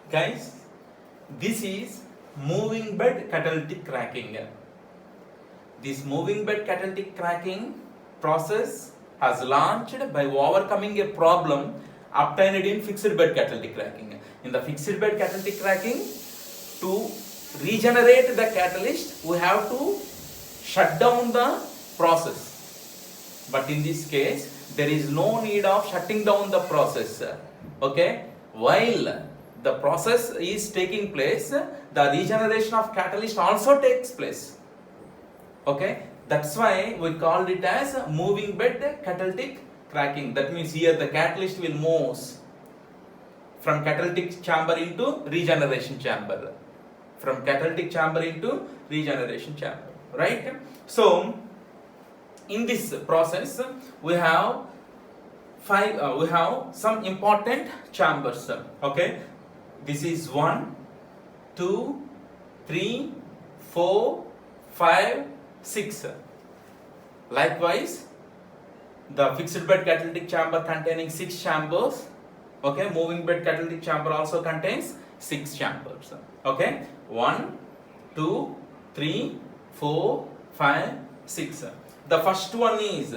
Guys, this is moving bed catalytic cracking. This moving bed catalytic cracking process has launched by overcoming a problem obtained in fixed bed catalytic cracking. In the fixed bed catalytic cracking, to regenerate the catalyst, we have to shut down the process. But in this case, there is no need of shutting down the process. Okay? While the process is taking place, the regeneration of catalyst also takes place. Okay, that's why we called it as moving bed catalytic cracking. That means here the catalyst will move from catalytic chamber into regeneration chamber. From catalytic chamber into regeneration chamber. Right? So, in this process, we have some important chambers. Okay, this is 1, 2, 3, 4, 5, 6. Likewise, the fixed bed catalytic chamber containing 6 chambers. Okay, moving bed catalytic chamber also contains 6 chambers. Okay, 1, 2, 3, 4, 5, 6. The first one is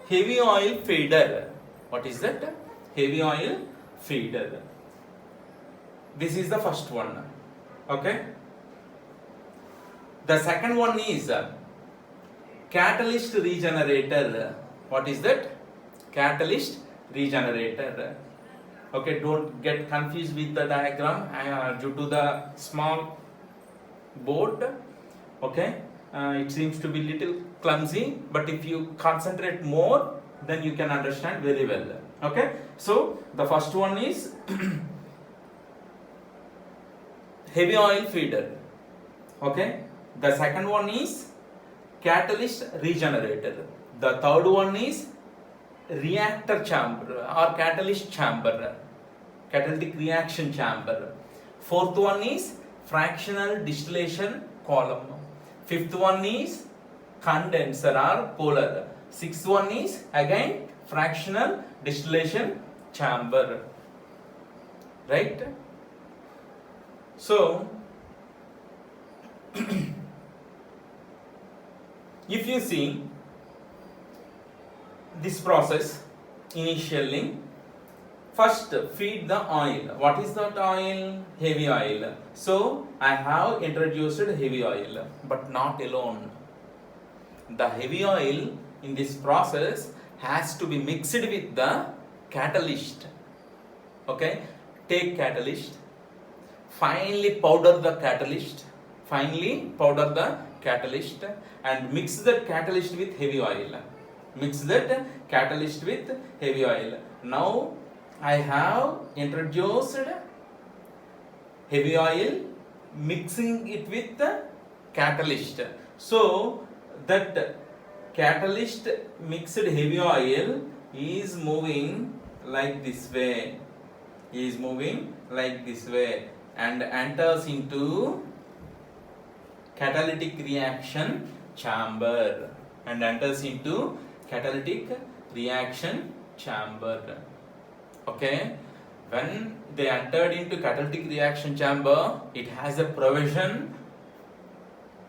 heavy oil feeder. What is that? Heavy oil feeder. This is the first one. Okay. The second one is catalyst regenerator. What is that? Catalyst regenerator. Okay, don't get confused with the diagram due to the small board. Okay, it seems to be little clumsy, but if you concentrate more, then you can understand very well. Okay, so the first one is heavy oil feeder. Okay, the second one is catalyst regenerator. The third one is reactor chamber or catalyst chamber, catalytic reaction chamber. Fourth one is fractional distillation column. Fifth one is condenser or cooler. Sixth one is again fractional distillation chamber. Right? So, if you see this process, initially, first feed the oil. What is that oil? Heavy oil. So, I have introduced heavy oil, but not alone. The heavy oil in this process has to be mixed with the catalyst. Okay, take catalyst, finely powder the catalyst, and mix that catalyst with heavy oil. Now I have introduced heavy oil, mixing it with the catalyst. So that catalyst mixed heavy oil is moving like this way, and enters into catalytic reaction chamber. Okay, when they entered into catalytic reaction chamber, it has a provision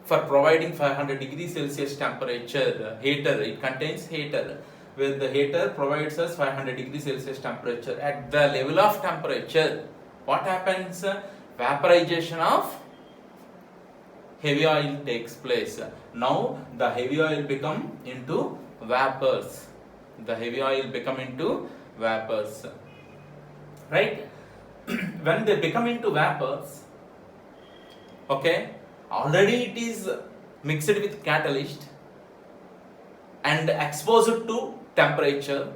for providing 500 degrees Celsius temperature. Heater, it contains heater, where the heater provides us 500 degrees Celsius temperature. At the level of temperature, what happens? Vaporization of heavy oil takes place. Now the heavy oil become into vapors. Right? When they become into vapors, okay, already it is mixed with catalyst and exposed to temperature,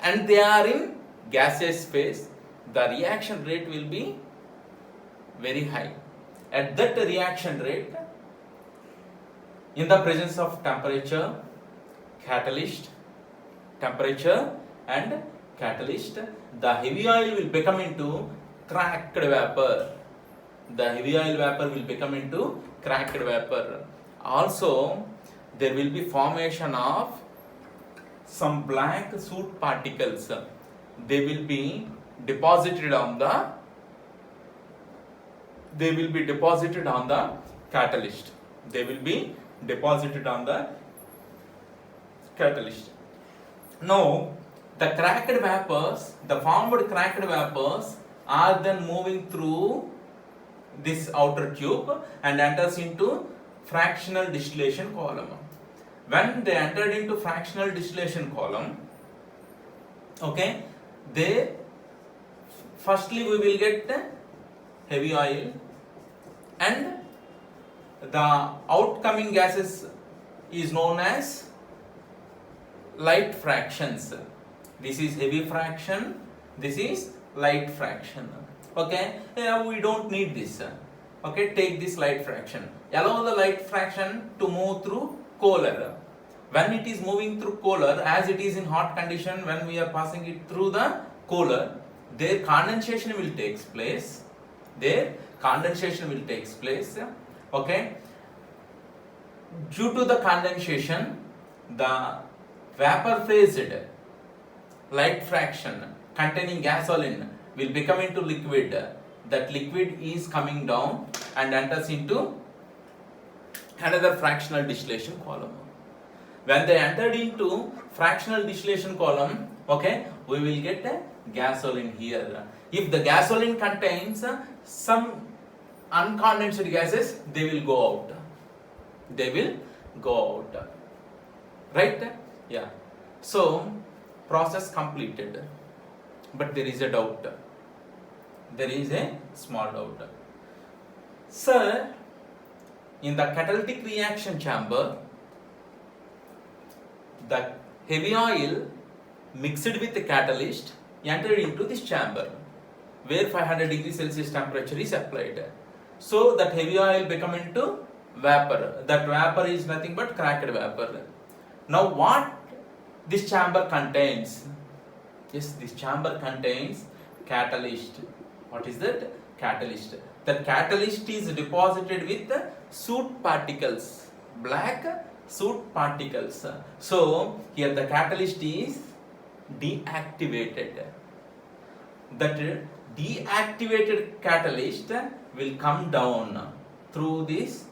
and they are in gaseous phase. The reaction rate will be very high. At that reaction rate, in the presence of temperature and catalyst, the heavy oil will become into cracked vapor. Also, there will be formation of some black soot particles. They will be deposited on the they will be deposited on the catalyst. They will be deposited on the catalyst. Now, the cracked vapors, the formed cracked vapors are then moving through this outer tube and enters into fractional distillation column. When they entered into fractional distillation column, okay, they firstly we will get heavy oil, and the outcoming gases is known as light fractions. This is heavy fraction, this is light fraction. Okay, we don't need this. Okay, take this light fraction. Allow the light fraction to move through cooler. When it is moving through cooler, as it is in hot condition, when we are passing it through the cooler, their condensation will take place. Okay, due to the condensation, the vapor phased light fraction containing gasoline will become into liquid. That liquid is coming down and enters into another fractional distillation column. When they entered into fractional distillation column, okay, we will get a gasoline here. If the gasoline contains some uncondensed gases, they will go out. Right? Yeah. So, process completed. But there is a doubt. There is a small doubt. Sir, in the catalytic reaction chamber, the heavy oil mixed with the catalyst entered into this chamber where 500 degrees Celsius temperature is applied. So that heavy oil become into vapor. That vapor is nothing but cracked vapor. Now what this chamber contains? Yes, this chamber contains catalyst. What is that? Catalyst. The catalyst is deposited with soot particles, black soot particles. So here the catalyst is deactivated. That deactivated catalyst will come down through this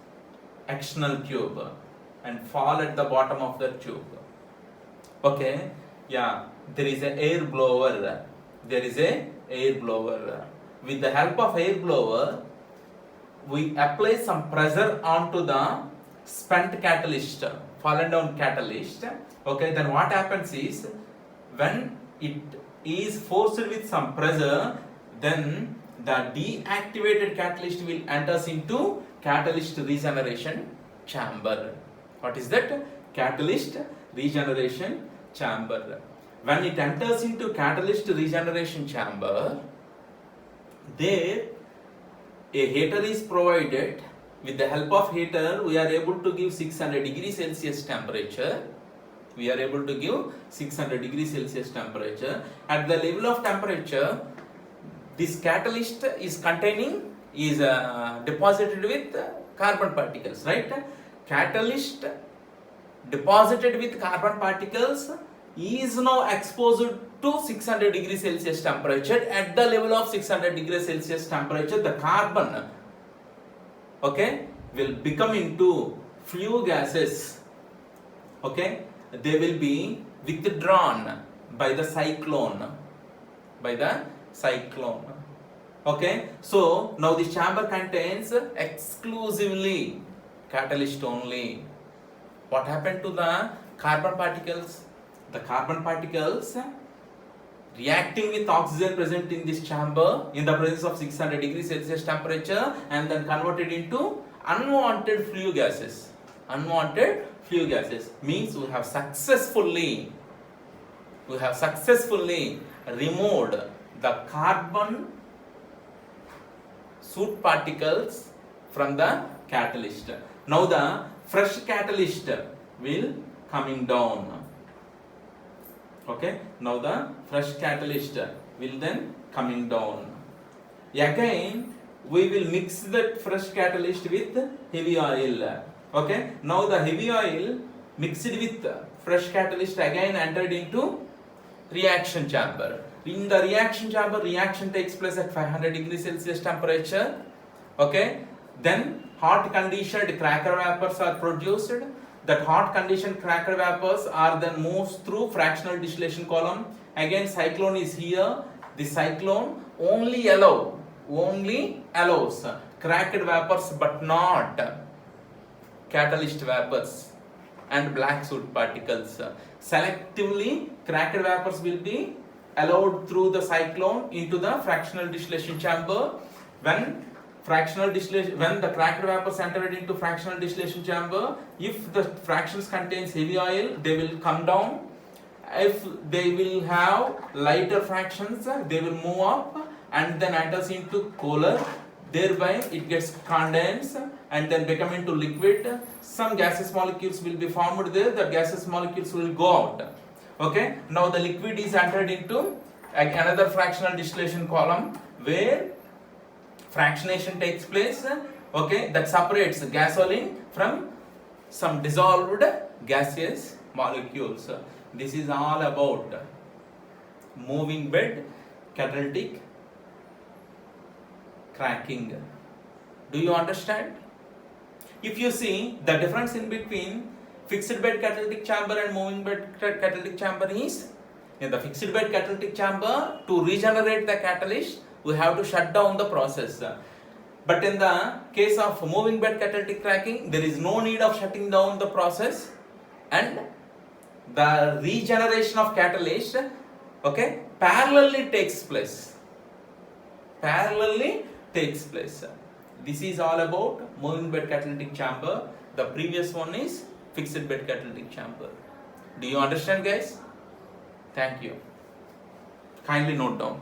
external tube and fall at the bottom of the tube. Okay, yeah, there is an air blower. With the help of air blower, we apply some pressure onto the spent catalyst, fallen down catalyst. Okay, then what happens is, when it is forced with some pressure, then the deactivated catalyst will enters into catalyst regeneration chamber. What is that? Catalyst regeneration chamber. When it enters into catalyst regeneration chamber, there a heater is provided. With the help of heater, we are able to give 600 degrees Celsius temperature. At the level of temperature, this catalyst is deposited with carbon particles, right? Catalyst deposited with carbon particles is now exposed to 600 degrees Celsius temperature. At the level of 600 degrees Celsius temperature, the carbon, okay, will become into flue gases. Okay, they will be withdrawn by the cyclone. Okay, so now this chamber contains exclusively catalyst only. What happened to the carbon particles? The carbon particles reacting with oxygen present in this chamber in the presence of 600 degrees Celsius temperature and then converted into unwanted flue gases. Means we have successfully removed the carbon soot particles from the catalyst. Now the fresh catalyst will coming down. Okay, now the fresh catalyst will then coming down. Again, we will mix that fresh catalyst with heavy oil. Okay, now the heavy oil mixed with fresh catalyst again entered into reaction chamber. In the reaction chamber, reaction takes place at 500 degrees Celsius temperature. Okay, then hot conditioned cracker vapors are produced. That hot conditioned cracker vapors are then moved through fractional distillation column. Again, cyclone is here. The cyclone only allows cracked vapors but not catalyst vapors and black soot particles. Selectively, cracked vapors will be allowed through the cyclone into the fractional distillation chamber. When the cracked vapors entered into fractional distillation chamber, if the fractions contains heavy oil, they will come down. If they will have lighter fractions, they will move up and then enters into cooler. Thereby it gets condensed and then become into liquid. Some gaseous molecules will be formed there. The gaseous molecules will go out. Okay, now the liquid is entered into another fractional distillation column where fractionation takes place. Okay, that separates gasoline from some dissolved gaseous molecules. This is all about moving bed catalytic cracking. Do you understand? If you see, the difference in between fixed bed catalytic chamber and moving bed catalytic chamber is, in the fixed bed catalytic chamber, to regenerate the catalyst, we have to shut down the process. But in the case of moving bed catalytic cracking, there is no need of shutting down the process, and the regeneration of catalyst, okay, parallelly takes place. This is all about moving bed catalytic chamber. The previous one is fixed bed catalytic chamber. Do you understand, guys? Thank you. Kindly note down.